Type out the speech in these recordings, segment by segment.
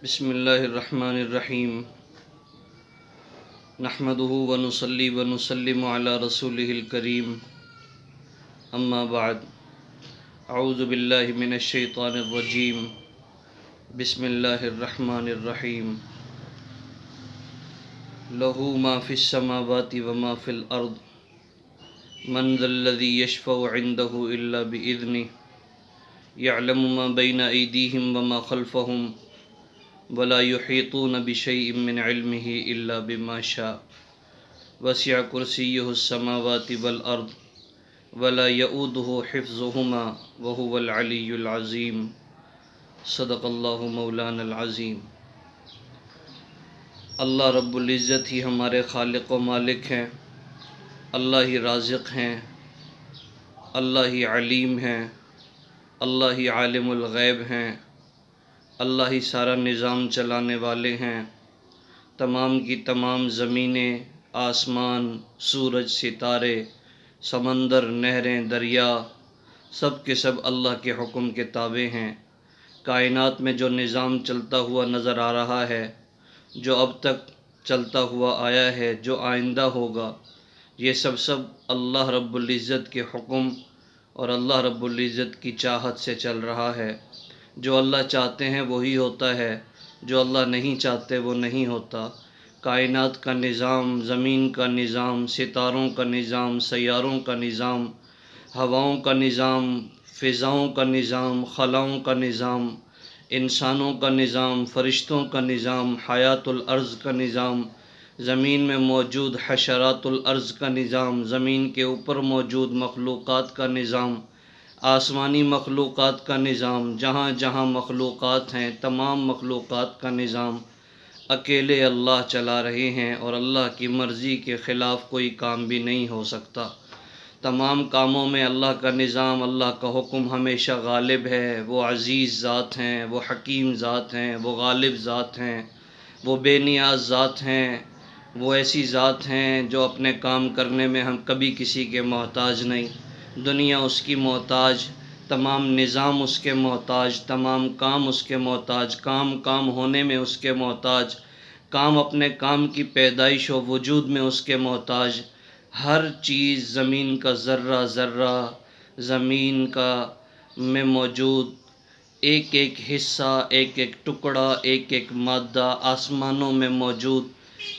بسم اللہ الرحمن الرحیم نحمده ونصلی ونسلم علی رسولہ الکریم اما بعد اعوذ باللہ من الشیطان الرجیم بسم اللہ الرحمن الرحیم لہ ما فی السماوات وما فی الارض من ذا الذی یشفع عنده الا بإذنہ یعلم ما بین ایدیہم وما خلفہم ولا يحيطون بشيء من علمه إلا بما شاء وسع كرسيه السماوات والأرض ولا يؤوده حفظهما وهو العلي العظيم صدق الله مولانا العظیم۔ اللہ رب العزت ہی ہمارے خالق و مالک ہیں، اللہ ہی رازق ہیں، اللہ ہی علیم ہیں، اللہ ہی عالم الغیب ہیں، اللہ ہی سارا نظام چلانے والے ہیں۔ تمام کی تمام زمینیں، آسمان، سورج، ستارے، سمندر، نہریں، دریا، سب کے سب اللہ کے حکم کے تابع ہیں۔ کائنات میں جو نظام چلتا ہوا نظر آ رہا ہے، جو اب تک چلتا ہوا آیا ہے، جو آئندہ ہوگا، یہ سب اللہ رب العزت کے حکم اور اللہ رب العزت کی چاہت سے چل رہا ہے۔ جو اللہ چاہتے ہیں وہی ہوتا ہے، جو اللہ نہیں چاہتے وہ نہیں ہوتا۔ کائنات کا نظام، زمین کا نظام، ستاروں کا نظام، سیاروں کا نظام، ہواؤں کا نظام، فضاؤں کا نظام، خلاؤں کا نظام، انسانوں کا نظام، فرشتوں کا نظام، حیات الارض کا نظام، زمین میں موجود حشرات الارض کا نظام، زمین کے اوپر موجود مخلوقات کا نظام، آسمانی مخلوقات کا نظام، جہاں جہاں مخلوقات ہیں تمام مخلوقات کا نظام اکیلے اللہ چلا رہے ہیں، اور اللہ کی مرضی کے خلاف کوئی کام بھی نہیں ہو سکتا۔ تمام کاموں میں اللہ کا نظام، اللہ کا حکم ہمیشہ غالب ہے۔ وہ عزیز ذات ہیں، وہ حکیم ذات ہیں، وہ غالب ذات ہیں، وہ بے نیاز ذات ہیں، وہ ایسی ذات ہیں جو اپنے کام کرنے میں ہم کبھی کسی کے محتاج نہیں۔ دنیا اس کی محتاج، تمام نظام اس کے محتاج، تمام کام اس کے محتاج، کام ہونے میں اس کے محتاج، کام اپنے کام کی پیدائش و وجود میں اس کے محتاج۔ ہر چیز، زمین کا ذرہ ذرہ، زمین کا میں موجود ایک ایک حصہ، ایک ایک ٹکڑا، ایک ایک مادہ، آسمانوں میں موجود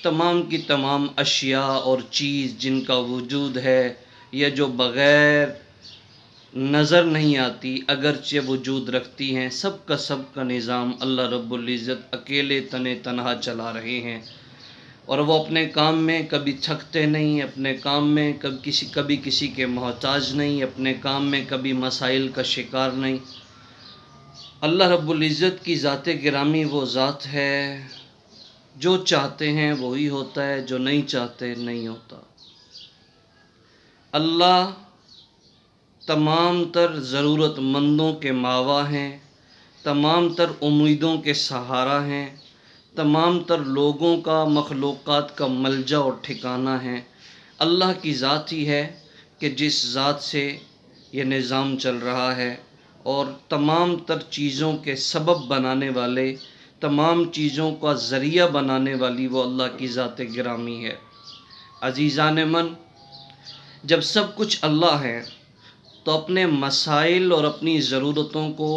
تمام کی تمام اشیاء اور چیز جن کا وجود ہے، یا جو بغیر نظر نہیں آتی اگرچہ وجود رکھتی ہیں، سب کا نظام اللہ رب العزت اکیلے تنہا چلا رہے ہیں، اور وہ اپنے کام میں کبھی تھکتے نہیں، اپنے کام میں کبھی کسی کے محتاج نہیں، اپنے کام میں کبھی مسائل کا شکار نہیں۔ اللہ رب العزت کی ذات گرامی وہ ذات ہے، جو چاہتے ہیں وہی ہوتا ہے، جو نہیں چاہتے نہیں ہوتا۔ اللہ تمام تر ضرورت مندوں کے ماوا ہیں، تمام تر امیدوں کے سہارا ہیں، تمام تر لوگوں کا، مخلوقات کا ملجا اور ٹھکانہ ہیں۔ اللہ کی ذات ہی ہے کہ جس ذات سے یہ نظام چل رہا ہے، اور تمام تر چیزوں کے سبب بنانے والے، تمام چیزوں کا ذریعہ بنانے والی وہ اللہ کی ذات گرامی ہے۔ عزیزان من، جب سب کچھ اللہ ہے تو اپنے مسائل اور اپنی ضرورتوں کو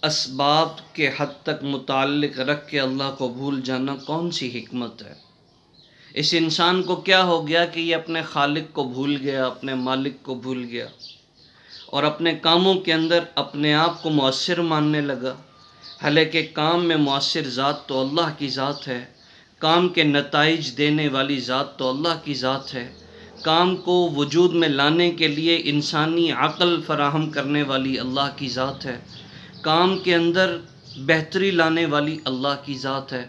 اسباب کے حد تک متعلق رکھ کے اللہ کو بھول جانا کون سی حکمت ہے؟ اس انسان کو کیا ہو گیا کہ یہ اپنے خالق کو بھول گیا، اپنے مالک کو بھول گیا، اور اپنے کاموں کے اندر اپنے آپ کو مؤثر ماننے لگا، حالانکہ کام میں مؤثر ذات تو اللہ کی ذات ہے، کام کے نتائج دینے والی ذات تو اللہ کی ذات ہے، کام کو وجود میں لانے کے لیے انسانی عقل فراہم کرنے والی اللہ کی ذات ہے، کام کے اندر بہتری لانے والی اللہ کی ذات ہے۔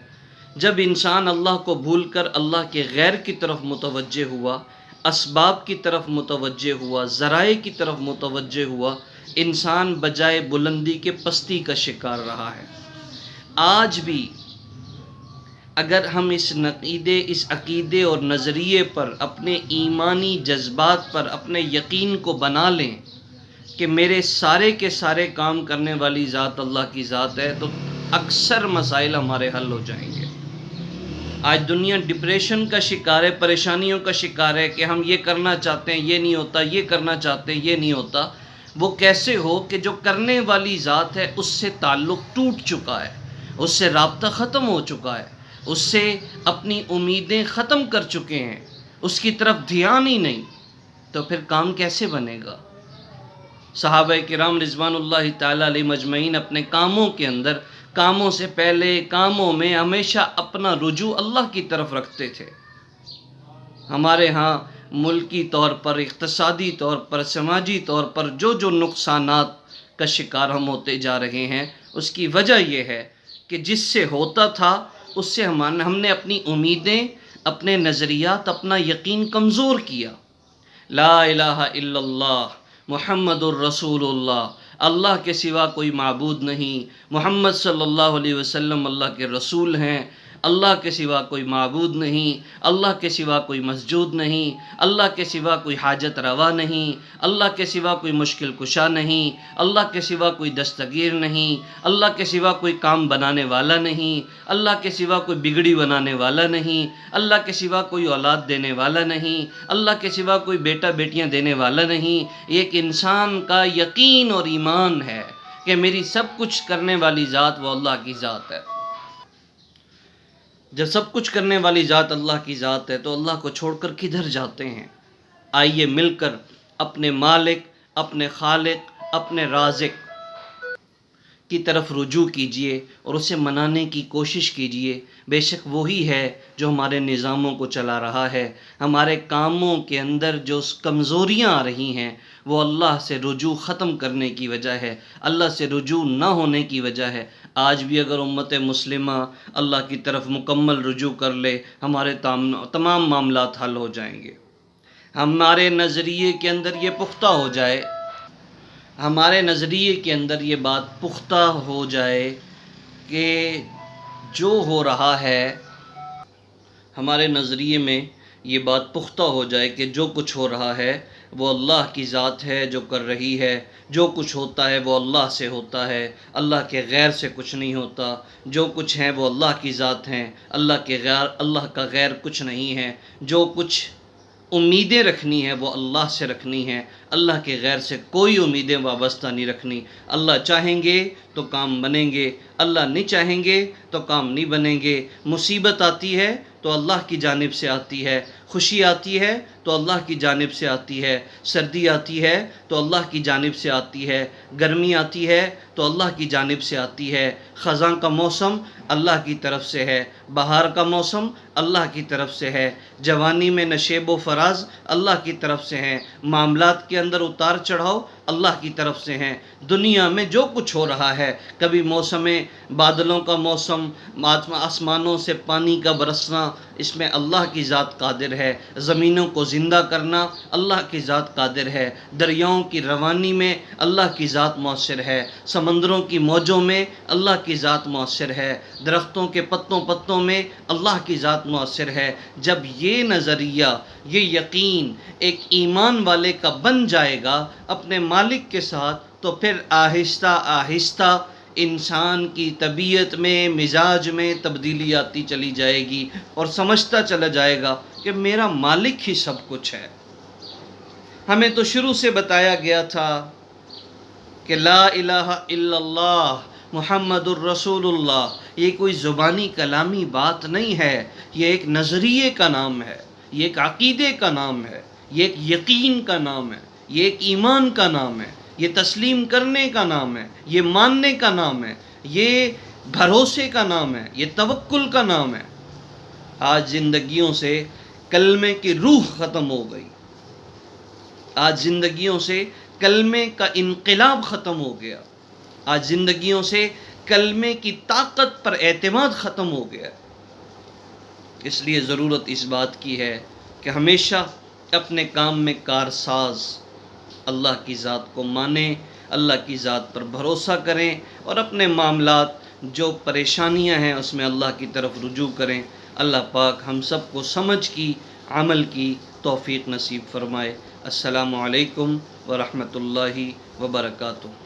جب انسان اللہ کو بھول کر اللہ کے غیر کی طرف متوجہ ہوا، اسباب کی طرف متوجہ ہوا، ذرائع کی طرف متوجہ ہوا، انسان بجائے بلندی کے پستی کا شکار رہا ہے۔ آج بھی اگر ہم اس عقیدے اور نظریے پر، اپنے ایمانی جذبات پر، اپنے یقین کو بنا لیں کہ میرے سارے کے سارے کام کرنے والی ذات اللہ کی ذات ہے، تو اکثر مسائل ہمارے حل ہو جائیں گے۔ آج دنیا ڈپریشن کا شکار ہے، پریشانیوں کا شکار ہے کہ ہم یہ کرنا چاہتے ہیں، یہ نہیں ہوتا، یہ کرنا چاہتے ہیں، یہ نہیں ہوتا۔ وہ کیسے ہو کہ جو کرنے والی ذات ہے اس سے تعلق ٹوٹ چکا ہے، اس سے رابطہ ختم ہو چکا ہے، اس سے اپنی امیدیں ختم کر چکے ہیں، اس کی طرف دھیان ہی نہیں، تو پھر کام کیسے بنے گا؟ صحابہ کرام رضوان اللہ تعالیٰ علیہ مجمعین اپنے کاموں کے اندر، کاموں سے پہلے کاموں میں ہمیشہ اپنا رجوع اللہ کی طرف رکھتے تھے۔ ہمارے ہاں ملکی طور پر، اقتصادی طور پر، سماجی طور پر جو نقصانات کا شکار ہم ہوتے جا رہے ہیں، اس کی وجہ یہ ہے کہ جس سے ہوتا تھا اس سے ہم نے اپنی امیدیں، اپنے نظریات، اپنا یقین کمزور کیا۔ لا الہ الا اللہ محمد الرسول اللہ، اللہ کے سوا کوئی معبود نہیں، محمد صلی اللہ علیہ وسلم اللہ کے رسول ہیں، اللہ کے سوا کوئی معبود نہیں، اللہ کے سوا کوئی مسجود نہیں، اللہ کے سوا کوئی حاجت روا نہیں، اللہ کے سوا کوئی مشکل کشا نہیں، اللہ کے سوا کوئی دستگیر نہیں، اللہ کے سوا کوئی کام بنانے والا نہیں، اللہ کے سوا کوئی بگڑی بنانے والا نہیں، اللہ کے سوا کوئی اولاد دینے والا نہیں، اللہ کے سوا کوئی بیٹا بیٹیاں دینے والا نہیں۔ ایک انسان کا یقین اور ایمان ہے کہ میری سب کچھ کرنے والی ذات وہ اللہ کی ذات ہے۔ جب سب کچھ کرنے والی ذات اللہ کی ذات ہے تو اللہ کو چھوڑ کر کدھر جاتے ہیں؟ آئیے مل کر اپنے مالک، اپنے خالق، اپنے رازق کی طرف رجوع کیجئے اور اسے منانے کی کوشش کیجئے۔ بے شک وہی ہے جو ہمارے نظاموں کو چلا رہا ہے۔ ہمارے کاموں کے اندر جو کمزوریاں آ رہی ہیں وہ اللہ سے رجوع ختم کرنے کی وجہ ہے، اللہ سے رجوع نہ ہونے کی وجہ ہے۔ آج بھی اگر امت مسلمہ اللہ کی طرف مکمل رجوع کر لے، ہمارے تمام معاملات حل ہو جائیں گے۔ ہمارے نظریے کے اندر یہ پختہ ہو جائے، ہمارے نظریے کے اندر یہ بات پختہ ہو جائے کہ جو ہو رہا ہے، ہمارے نظریے میں یہ بات پختہ ہو جائے کہ جو کچھ ہو رہا ہے وہ اللہ کی ذات ہے جو کر رہی ہے، جو کچھ ہوتا ہے وہ اللہ سے ہوتا ہے، اللہ کے غیر سے کچھ نہیں ہوتا، جو کچھ ہے وہ اللہ کی ذات ہیں، اللہ کا غیر کچھ نہیں ہے، جو کچھ امیدیں رکھنی ہے وہ اللہ سے رکھنی ہے، اللہ کے غیر سے کوئی امیدیں وابستہ نہیں رکھنی۔ اللہ چاہیں گے تو کام بنیں گے، اللہ نہیں چاہیں گے تو کام نہیں بنیں گے۔ مصیبت آتی ہے تو اللہ کی جانب سے آتی ہے، خوشی آتی ہے تو اللہ کی جانب سے آتی ہے، سردی آتی ہے تو اللہ کی جانب سے آتی ہے، گرمی آتی ہے تو اللہ کی جانب سے آتی ہے، خزاں کا موسم اللہ کی طرف سے ہے، بہار کا موسم اللہ کی طرف سے ہے، جوانی میں نشیب و فراز اللہ کی طرف سے ہیں، معاملات کے اندر اتار چڑھاؤ اللہ کی طرف سے ہیں۔ دنیا میں جو کچھ ہو رہا ہے، کبھی موسم بادلوں کا موسم، آسمانوں سے پانی کا برسنا، اس میں اللہ کی ذات قادر ہے، زمینوں کو زندہ کرنا اللہ کی ذات قادر ہے، دریاؤں کی روانی میں اللہ کی ذات مؤثر ہے، سمندروں کی موجوں میں اللہ کی ذات مؤثر ہے، درختوں کے پتوں میں اللہ کی ذات مؤثر ہے۔ جب یہ نظریہ، یہ یقین ایک ایمان والے کا بن جائے گا اپنے مالک کے ساتھ، تو پھر آہستہ آہستہ انسان کی طبیعت میں، مزاج میں تبدیلی آتی چلی جائے گی اور سمجھتا چلا جائے گا کہ میرا مالک ہی سب کچھ ہے۔ ہمیں تو شروع سے بتایا گیا تھا کہ لا الہ الا اللہ محمد الرسول اللہ یہ کوئی زبانی کلامی بات نہیں ہے، یہ ایک نظریے کا نام ہے، یہ ایک عقیدے کا نام ہے، یہ ایک یقین کا نام ہے، یہ ایک ایمان کا نام ہے، یہ تسلیم کرنے کا نام ہے، یہ ماننے کا نام ہے، یہ بھروسے کا نام ہے، یہ توکل کا نام ہے۔ آج زندگیوں سے کلمے کی روح ختم ہو گئی، آج زندگیوں سے کلمے کا انقلاب ختم ہو گیا، آج زندگیوں سے کلمے کی طاقت پر اعتماد ختم ہو گیا۔ اس لیے ضرورت اس بات کی ہے کہ ہمیشہ اپنے کام میں کارساز اللہ کی ذات کو مانیں، اللہ کی ذات پر بھروسہ کریں اور اپنے معاملات جو پریشانیاں ہیں اس میں اللہ کی طرف رجوع کریں۔ اللہ پاک ہم سب کو سمجھ کی، عمل کی توفیق نصیب فرمائے۔ السلام علیکم ورحمۃ اللہ وبرکاتہ۔